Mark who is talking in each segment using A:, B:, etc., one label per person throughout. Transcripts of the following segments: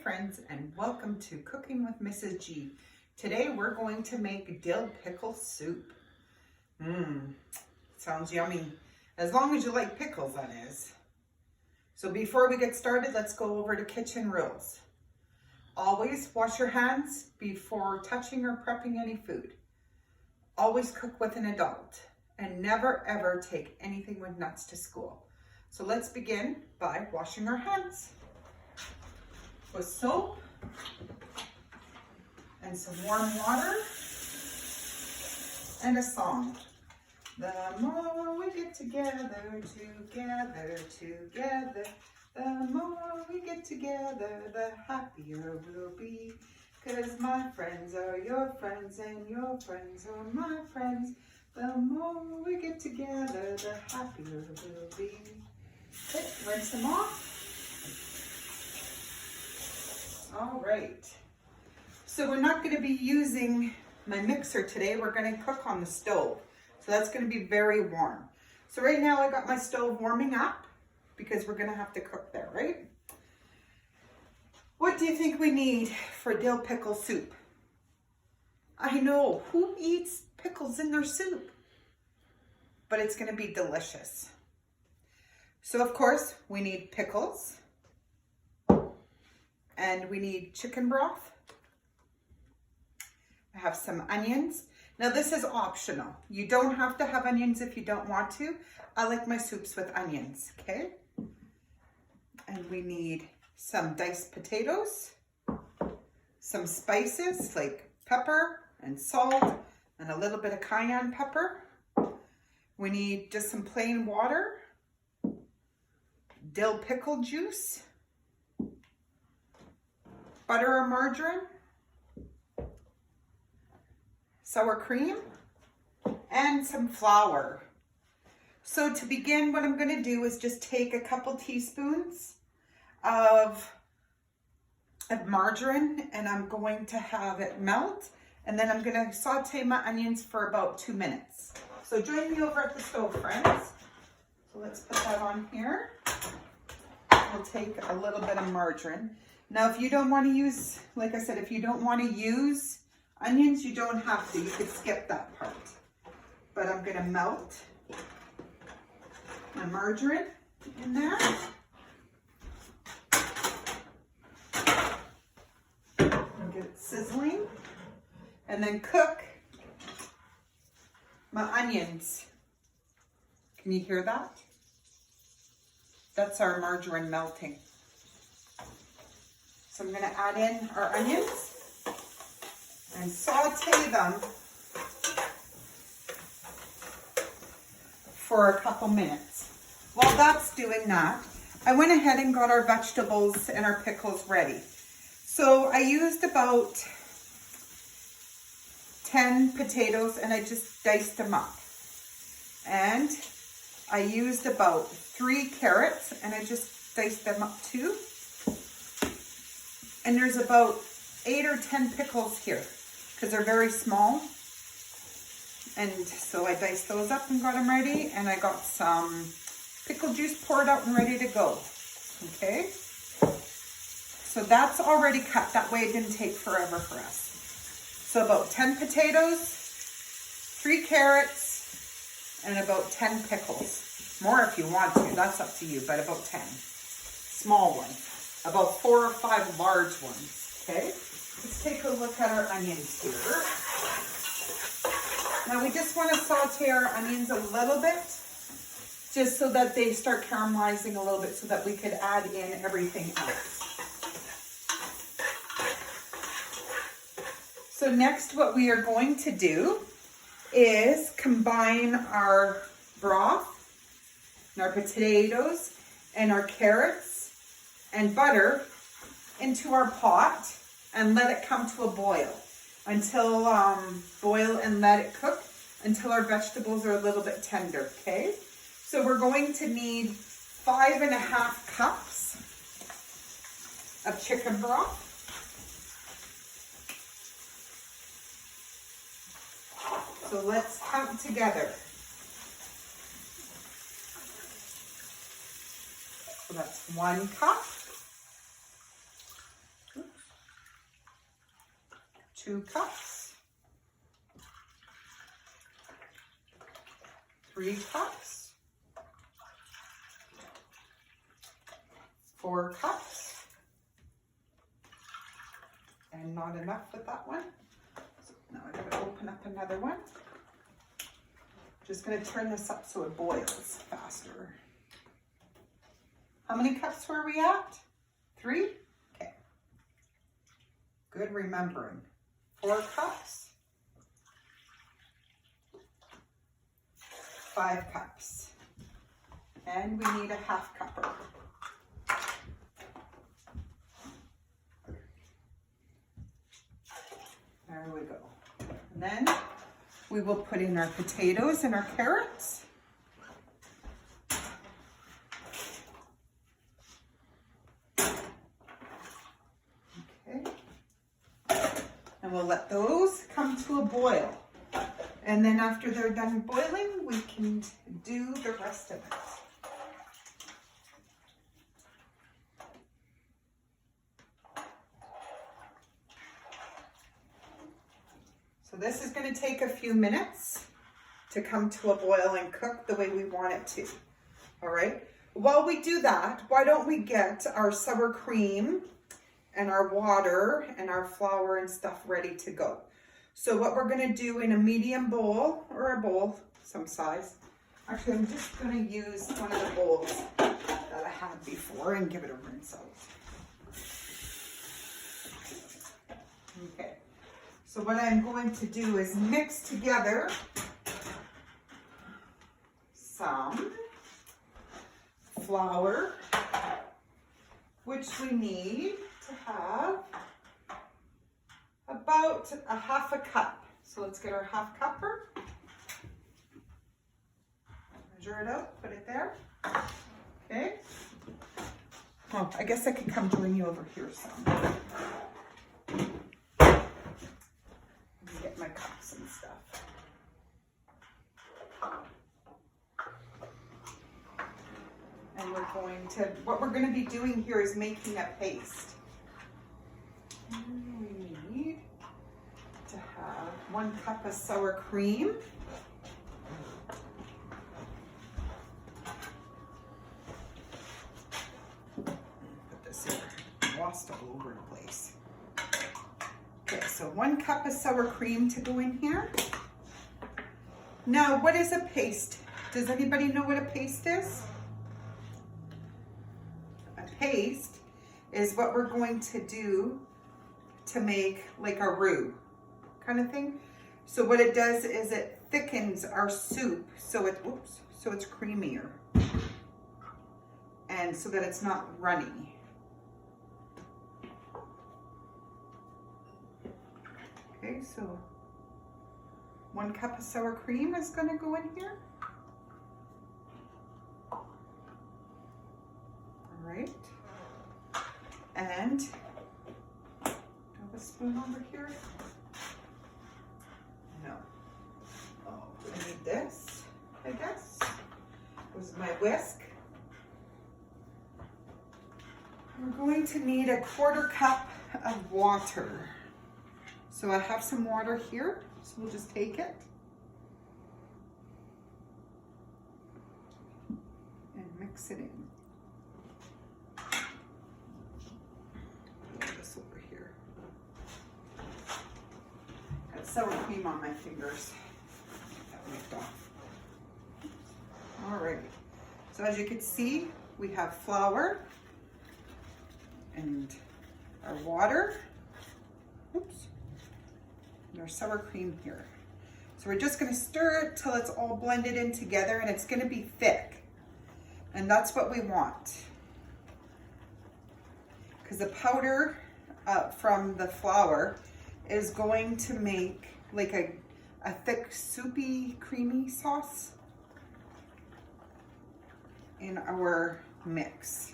A: friends, and welcome to Cooking with Mrs. G. Today we're going to make dill pickle soup. Sounds yummy. As long as you like pickles, that is. So before we get started, let's go over the kitchen rules. Always wash your hands before touching or prepping any food. Always cook with an adult, and never ever take anything with nuts to school. So let's begin by washing our hands with soap and some warm water and a song. The more we get together, the more we get together, the happier we'll be. 'Cause my friends are your friends and your friends are my friends. The more we get together, the happier we'll be. Okay, rinse them off. All right. So we're not going to be using my mixer today. We're going to cook on the stove. So that's going to be very warm. So right now I got my stove warming up because we're going to have to cook there, right? What do you think we need for dill pickle soup? I know, who eats pickles in their soup? But it's going to be delicious. So of course we need pickles. And we need chicken broth. I have some onions. Now this is optional. You don't have to have onions if you don't want to. I like my soups with onions, okay? And we need some diced potatoes, some spices like pepper and salt and a little bit of cayenne pepper. We need just some plain water, dill pickle juice, butter or margarine, sour cream, and some flour. So to begin, what I'm going to do is just take a couple teaspoons of margarine, and I'm going to have it melt, and then I'm going to saute my onions for about 2 minutes. So join me over at the stove, friends. So let's put that on here. We'll take a little bit of margarine. Now, if you don't want to use, like I said, if you don't want to use onions, you don't have to. You could skip that part. But I'm going to melt my margarine in there. And get it sizzling. And then cook my onions. Can you hear that? That's our margarine melting. So I'm going to add in our onions and saute them for a couple minutes. While that's doing that, I went ahead and got our vegetables and our pickles ready. So I used about 10 potatoes and I just diced them up. And I used about 3 carrots and I just diced them up too. And there's about 8 or 10 pickles here because they're very small. And so I diced those up and got them ready. And I got some pickle juice poured out and ready to go. Okay. So that's already cut. That way it didn't take forever for us. So about 10 potatoes, 3 carrots, and about 10 pickles. More if you want to. That's up to you, but about 10. Small ones. About 4 or 5 large ones, okay? Let's take a look at our onions here. Now we just want to saute our onions a little bit, just so that they start caramelizing a little bit so that we could add in everything else. So next what we are going to do is combine our broth and our potatoes and our carrots and butter into our pot and let it come to a boil until boil and let it cook until our vegetables are a little bit tender, okay? So we're going to need 5½ cups of chicken broth. So let's count together. So that's 1 cup. 2 cups, 3 cups, 4 cups, and not enough with that one. So now I'm going to open up another one. Just going to turn this up so it boils faster. How many cups were we at? 3? Okay. Good remembering. 4 cups, 5 cups, and we need a half cupper. There we go. And then we will put in our potatoes and our carrots. Okay. And we'll let those come to a boil. And then after they're done boiling, we can do the rest of it. So this is going to take a few minutes to come to a boil and cook the way we want it to. All right. While we do that, why don't we get our sour cream and our water and our flour and stuff ready to go. So what we're going to do in a medium bowl or a bowl, some size. Actually, I'm just going to use one of the bowls that I had before and give it a rinse out. Okay. So what I'm going to do is mix together some flour, which we need to have about a half a cup. So let's get our half cupper. Measure it out, put it there. Okay. Oh, I guess I could come join you over here some. Get my cups and stuff. And we're going to, what we're going to be doing here is making a paste. And we need to have 1 cup of sour cream. Put this here. I lost all over the place. Okay, so 1 cup of sour cream to go in here. Now, what is a paste? Does anybody know what a paste is? A paste is what we're going to do to make like a roux kind of thing. So what it does is it thickens our soup so it, so it's creamier and so that it's not runny. Okay, so 1 cup of sour cream is going to go in here. All right. And do I have a spoon over here? No. Oh, I need this, I guess. This is my whisk. We're going to need a 1/4 cup of water. So I have some water here, so we'll just take it and mix it in. Put this over here. Got sour cream on my fingers. That wiped off. All right. So as you can see, we have flour and our water. Oops. Our sour cream here. So we're just going to stir it till it's all blended in together and it's going to be thick. And that's what we want. Because the powder from the flour is going to make like a thick, soupy, creamy sauce in our mix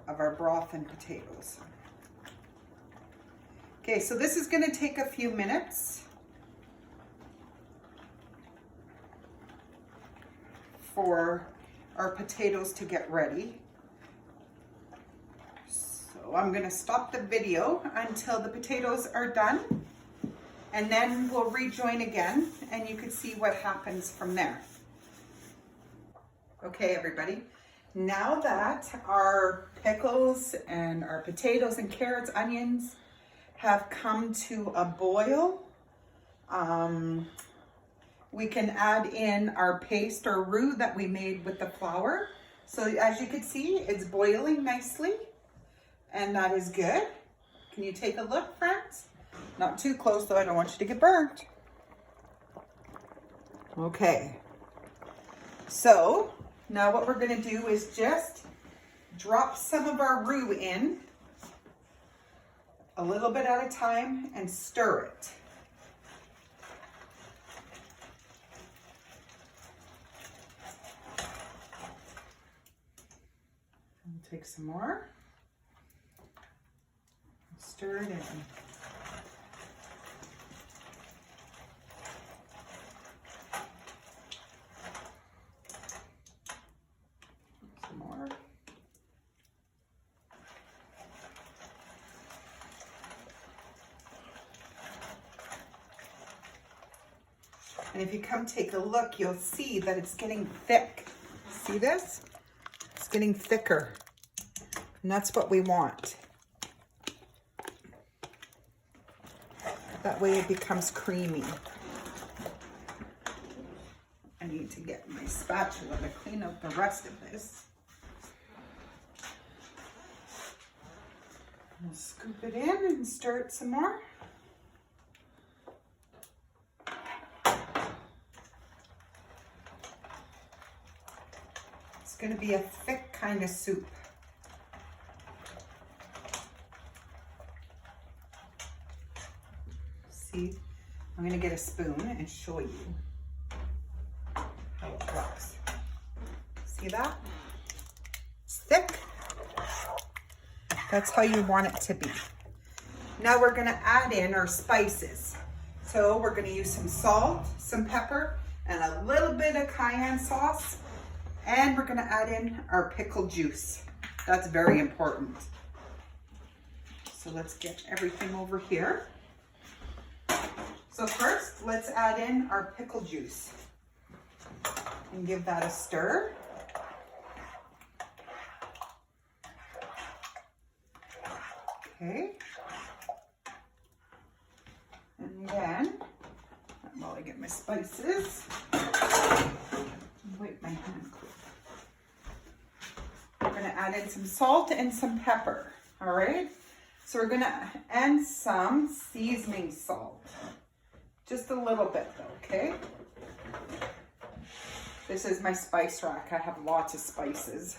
A: of our broth and potatoes. Okay, so this is going to take a few minutes for our potatoes to get ready. So I'm going to stop the video until the potatoes are done And then we'll rejoin again and you can see what happens from there. Okay, everybody. Now that our pickles and our potatoes and carrots, onions have come to a boil, we can add in our paste or roux that we made with the flour. So as you can see, it's boiling nicely and that is good. Can you take a look, friends? Not too close though, I don't want you to get burnt. Okay, so now what we're gonna do is just drop some of our roux in a little bit at a time and stir it. And take some more, stir it in. And if you come take a look, you'll see that it's getting thick. See this? It's getting thicker. And that's what we want. That way it becomes creamy. I need to get my spatula to clean out the rest of this. We'll scoop it in and stir it some more. It's going to be a thick kind of soup. See, I'm going to get a spoon and show you how it looks. See that? It's thick. That's how you want it to be. Now we're going to add in our spices. So we're going to use some salt, some pepper, and a little bit of cayenne sauce. And we're going to add in our pickle juice. That's very important. So let's get everything over here. So first, let's add in our pickle juice and give that a stir. Okay. And then, while I get my spices, wipe my hand quick. We're going to add in some salt and some pepper. All right. So we're going to add some seasoning salt. Just a little bit though, okay? This is my spice rack. I have lots of spices.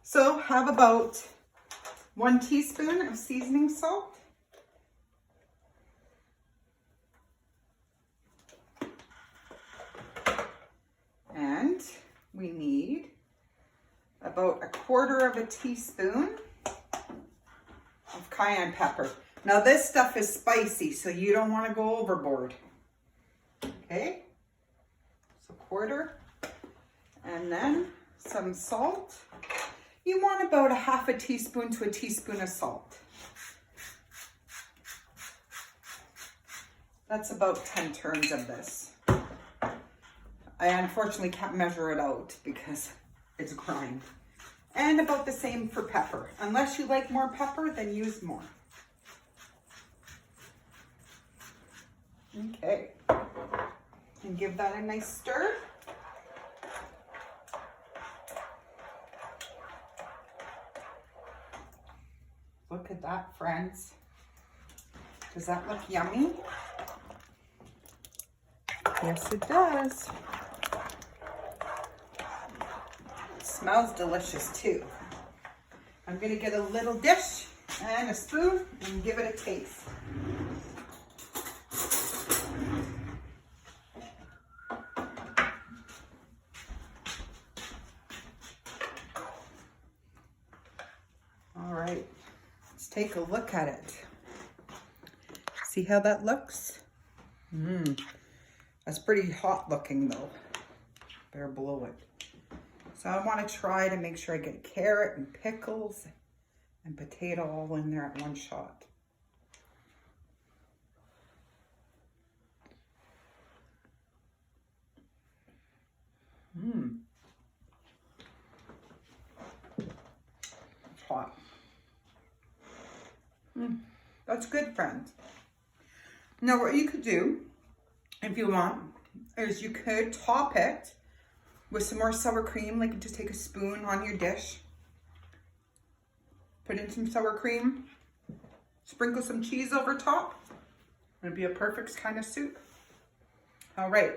A: So have about 1 teaspoon of seasoning salt. And we need about 1/4 teaspoon of cayenne pepper. Now this stuff is spicy, so you don't want to go overboard. Okay, so 1/4, and then some salt. You want about 1/2 teaspoon to 1 teaspoon of salt. That's about 10 turns of this. I unfortunately can't measure it out because it's grind. And about the same for pepper. Unless you like more pepper, then use more. Okay, and give that a nice stir. Look at that, friends. Does that look yummy? Yes, it does. It smells delicious too. I'm gonna get a little dish and a spoon and give it a taste. Take a look at it. See how that looks? That's pretty hot looking though. Better blow it. So I want to try to make sure I get carrot and pickles and potato all in there at one shot. It's hot. That's good, friends. Now what you could do, if you want, is you could top it with some more sour cream. Like just take a spoon on your dish, put in some sour cream, sprinkle some cheese over top. It'd be a perfect kind of soup. All right,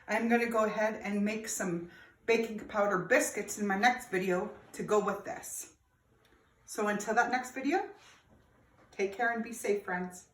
A: I'm gonna go ahead and make some baking powder biscuits in my next video to go with this. So until that next video, take care and be safe, friends.